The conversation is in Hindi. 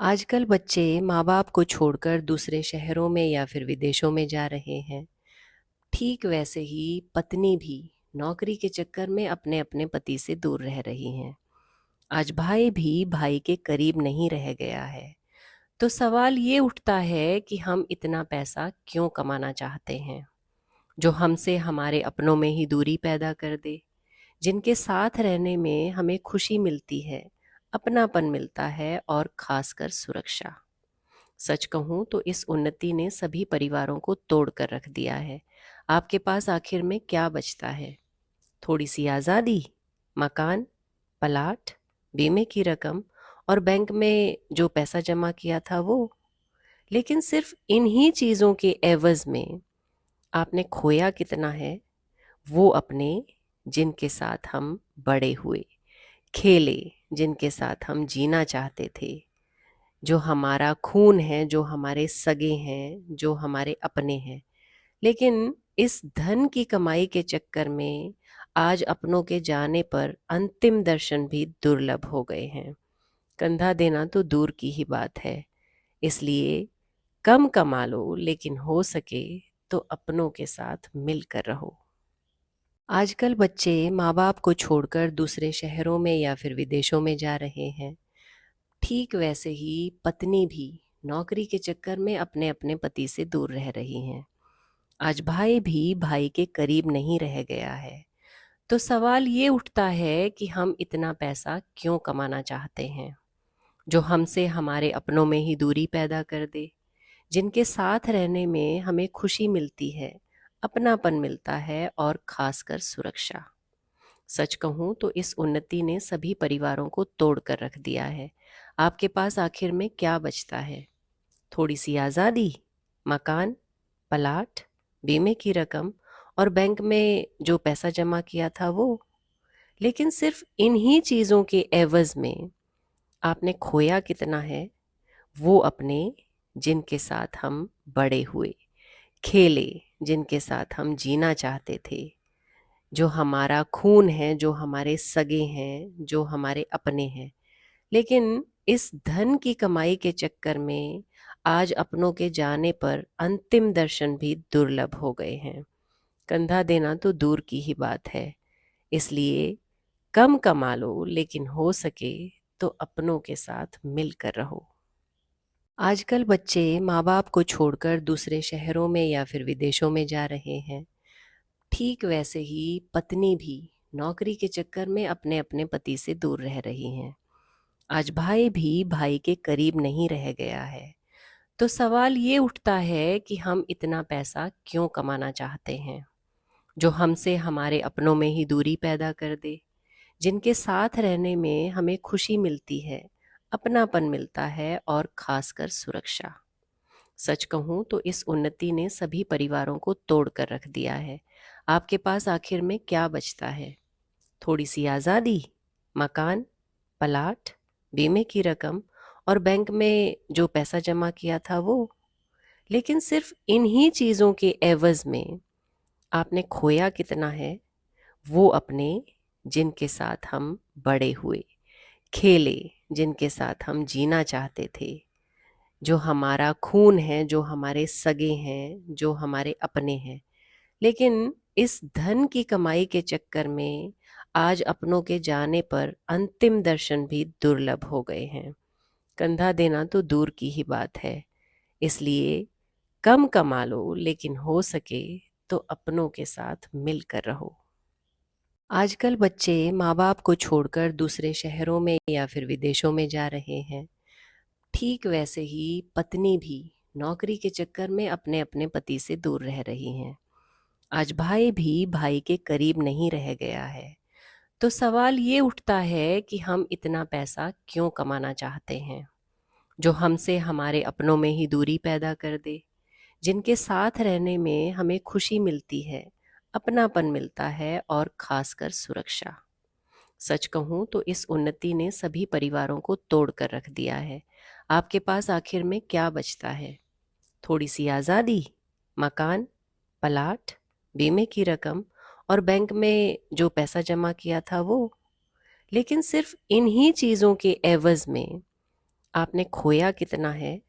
आजकल बच्चे माँ-बाप को छोड़कर दूसरे शहरों में या फिर विदेशों में जा रहे हैं। ठीक वैसे ही पत्नी भी नौकरी के चक्कर में अपने-अपने पति से दूर रह रही हैं। आज भाई भी भाई के करीब नहीं रह गया है। तो सवाल ये उठता है कि हम इतना पैसा क्यों कमाना चाहते हैं, जो हमसे हमारे अपनों में ही दूरी पैदा कर दे, जिनके साथ रहने में हमें खुशी मिलती है, अपनापन मिलता है और खासकर सुरक्षा। सच कहूँ तो इस उन्नति ने सभी परिवारों को तोड़ कर रख दिया है। आपके पास आखिर में क्या बचता है? थोड़ी सी आज़ादी, मकान, प्लाट, बीमे की रकम और बैंक में जो पैसा जमा किया था वो। लेकिन सिर्फ इन्हीं चीज़ों के एवज में आपने खोया कितना है? वो अपने जिनके साथ हम बड़े हुए, खेले, जिनके साथ हम जीना चाहते थे, जो हमारा खून है, जो हमारे सगे हैं, जो हमारे अपने हैं। लेकिन इस धन की कमाई के चक्कर में आज अपनों के जाने पर अंतिम दर्शन भी दुर्लभ हो गए हैं। कंधा देना तो दूर की ही बात है। इसलिए कम कमा लो, लेकिन हो सके तो अपनों के साथ मिलकर रहो। आजकल बच्चे माँ-बाप को छोड़कर दूसरे शहरों में या फिर विदेशों में जा रहे हैं। ठीक वैसे ही पत्नी भी नौकरी के चक्कर में अपने-अपने पति से दूर रह रही हैं। आज भाई भी भाई के करीब नहीं रह गया है। तो सवाल ये उठता है कि हम इतना पैसा क्यों कमाना चाहते हैं, जो हमसे हमारे अपनों में ही दूरी पैदा कर दे, जिनके साथ रहने में हमें खुशी मिलती है, अपनापन मिलता है और खासकर सुरक्षा। सच कहूँ तो इस उन्नति ने सभी परिवारों को तोड़ कर रख दिया है। आपके पास आखिर में क्या बचता है? थोड़ी सी आज़ादी, मकान, प्लाट, बीमे की रकम और बैंक में जो पैसा जमा किया था वो। लेकिन सिर्फ इन्हीं चीज़ों के एवज में आपने खोया कितना है? वो अपने जिनके साथ हम बड़े हुए, खेले, जिनके साथ हम जीना चाहते थे, जो हमारा खून है, जो हमारे सगे हैं, जो हमारे अपने हैं। लेकिन इस धन की कमाई के चक्कर में आज अपनों के जाने पर अंतिम दर्शन भी दुर्लभ हो गए हैं। कंधा देना तो दूर की ही बात है। इसलिए कम कमा लो, लेकिन हो सके तो अपनों के साथ मिलकर रहो। आजकल बच्चे माँ-बाप को छोड़कर दूसरे शहरों में या फिर विदेशों में जा रहे हैं। ठीक वैसे ही पत्नी भी नौकरी के चक्कर में अपने-अपने पति से दूर रह रही हैं। आज भाई भी भाई के करीब नहीं रह गया है। तो सवाल ये उठता है कि हम इतना पैसा क्यों कमाना चाहते हैं, जो हमसे हमारे अपनों में ही दूरी पैदा कर दे, जिनके साथ रहने में हमें खुशी मिलती है, अपनापन मिलता है और खासकर सुरक्षा। सच कहूँ तो इस उन्नति ने सभी परिवारों को तोड़ कर रख दिया है। आपके पास आखिर में क्या बचता है? थोड़ी सी आज़ादी, मकान, प्लाट, बीमे की रकम और बैंक में जो पैसा जमा किया था वो। लेकिन सिर्फ इन्हीं चीज़ों के एवज में आपने खोया कितना है? वो अपने जिनके साथ हम बड़े हुए, खेले, जिनके साथ हम जीना चाहते थे, जो हमारा खून है, जो हमारे सगे हैं, जो हमारे अपने हैं। लेकिन इस धन की कमाई के चक्कर में आज अपनों के जाने पर अंतिम दर्शन भी दुर्लभ हो गए हैं। कंधा देना तो दूर की ही बात है। इसलिए कम कमा लो, लेकिन हो सके तो अपनों के साथ मिलकर रहो। आजकल बच्चे माँ-बाप को छोड़कर दूसरे शहरों में या फिर विदेशों में जा रहे हैं। ठीक वैसे ही पत्नी भी नौकरी के चक्कर में अपने-अपने पति से दूर रह रही हैं। आज भाई भी भाई के करीब नहीं रह गया है। तो सवाल ये उठता है कि हम इतना पैसा क्यों कमाना चाहते हैं, जो हमसे हमारे अपनों में ही दूरी पैदा कर दे, जिनके साथ रहने में हमें खुशी मिलती है, अपनापन मिलता है और खासकर सुरक्षा। सच कहूँ तो इस उन्नति ने सभी परिवारों को तोड़ कर रख दिया है। आपके पास आखिर में क्या बचता है? थोड़ी सी आज़ादी, मकान, प्लाट, बीमे की रकम और बैंक में जो पैसा जमा किया था वो। लेकिन सिर्फ इन्हीं चीज़ों के एवज में आपने खोया कितना है